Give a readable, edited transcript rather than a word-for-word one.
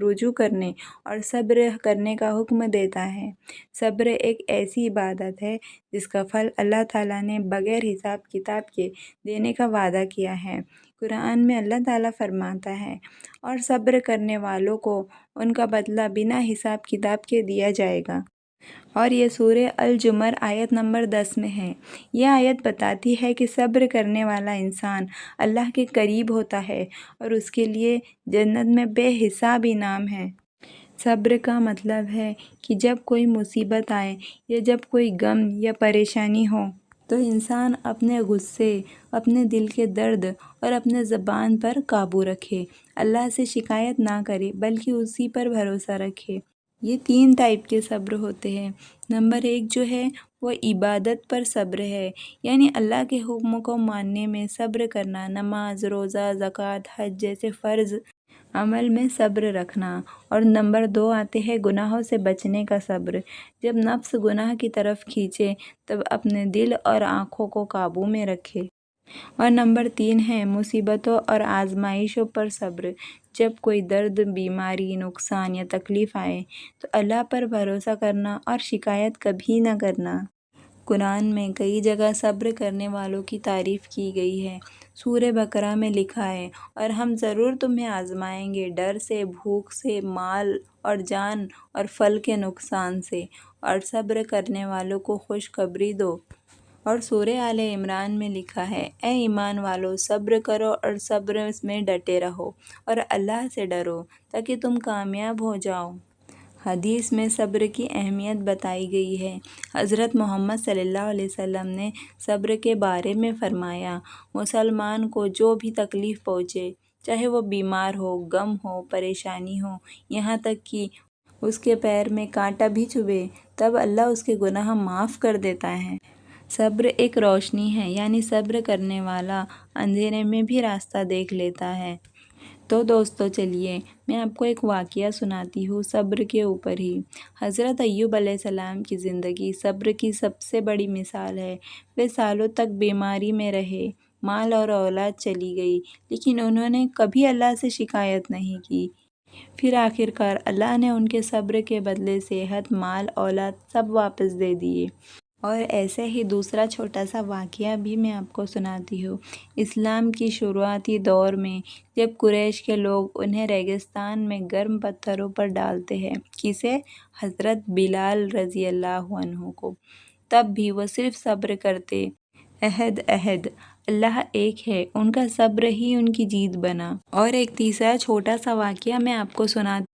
رجوع کرنے اور صبر کرنے کا حکم دیتا ہے۔ صبر ایک ایسی عبادت ہے جس کا پھل اللہ تعالیٰ نے بغیر حساب کتاب کے دینے کا وعدہ کیا ہے۔ قرآن میں اللہ تعالیٰ فرماتا ہے، اور صبر کرنے والوں کو ان کا بدلہ بنا حساب کتاب کے دیا جائے گا۔ اور یہ سورہ الزمر آیت نمبر 10 میں ہے۔ یہ آیت بتاتی ہے کہ صبر کرنے والا انسان اللہ کے قریب ہوتا ہے اور اس کے لیے جنت میں بے حساب انعام ہے۔ صبر کا مطلب ہے کہ جب کوئی مصیبت آئے یا جب کوئی غم یا پریشانی ہو تو انسان اپنے غصے، اپنے دل کے درد اور اپنے زبان پر قابو رکھے، اللہ سے شکایت نہ کرے بلکہ اسی پر بھروسہ رکھے۔ یہ 3 ٹائپ کے صبر ہوتے ہیں۔ نمبر 1 جو ہے وہ عبادت پر صبر ہے، یعنی اللہ کے حکم کو ماننے میں صبر کرنا، نماز، روزہ، زکوٰۃ، حج جیسے فرض عمل میں صبر رکھنا۔ اور نمبر 2 آتے ہیں گناہوں سے بچنے کا صبر، جب نفس گناہ کی طرف کھینچے تب اپنے دل اور آنکھوں کو قابو میں رکھے۔ اور نمبر 3 ہے مصیبتوں اور آزمائشوں پر صبر، جب کوئی درد، بیماری، نقصان یا تکلیف آئے تو اللہ پر بھروسہ کرنا اور شکایت کبھی نہ کرنا۔ قرآن میں کئی جگہ صبر کرنے والوں کی تعریف کی گئی ہے۔ سورہ بقرہ میں لکھا ہے، اور ہم ضرور تمہیں آزمائیں گے ڈر سے، بھوک سے، مال اور جان اور پھل کے نقصان سے، اور صبر کرنے والوں کو خوشخبری دو۔ اور سورہ آل عمران میں لکھا ہے، اے ایمان والو صبر کرو اور صبر میں ڈٹے رہو اور اللہ سے ڈرو تاکہ تم کامیاب ہو جاؤ۔ حدیث میں صبر کی اہمیت بتائی گئی ہے۔ حضرت محمد صلی اللہ علیہ وسلم نے صبر کے بارے میں فرمایا، مسلمان کو جو بھی تکلیف پہنچے، چاہے وہ بیمار ہو، غم ہو، پریشانی ہو، یہاں تک کہ اس کے پیر میں کانٹا بھی چبھے، تب اللہ اس کے گناہ معاف کر دیتا ہے۔ صبر ایک روشنی ہے، یعنی صبر کرنے والا اندھیرے میں بھی راستہ دیکھ لیتا ہے۔ تو دوستو چلیے میں آپ کو ایک واقعہ سناتی ہوں صبر کے اوپر ہی۔ حضرت ایوب علیہ السلام کی زندگی صبر کی سب سے بڑی مثال ہے۔ وہ سالوں تک بیماری میں رہے، مال اور اولاد چلی گئی، لیکن انہوں نے کبھی اللہ سے شکایت نہیں کی۔ پھر آخرکار اللہ نے ان کے صبر کے بدلے صحت، مال، اولاد سب واپس دے دیے۔ اور ایسے ہی دوسرا چھوٹا سا واقعہ بھی میں آپ کو سناتی ہوں۔ اسلام کی شروعاتی دور میں جب قریش کے لوگ انہیں ریگستان میں گرم پتھروں پر ڈالتے ہیں، کسے؟ حضرت بلال رضی اللہ عنہ کو، تب بھی وہ صرف صبر کرتے۔ احد احد، اللہ ایک ہے، ان کا صبر ہی ان کی جیت بنا۔ اور ایک تیسرا چھوٹا سا واقعہ میں آپ کو سناتی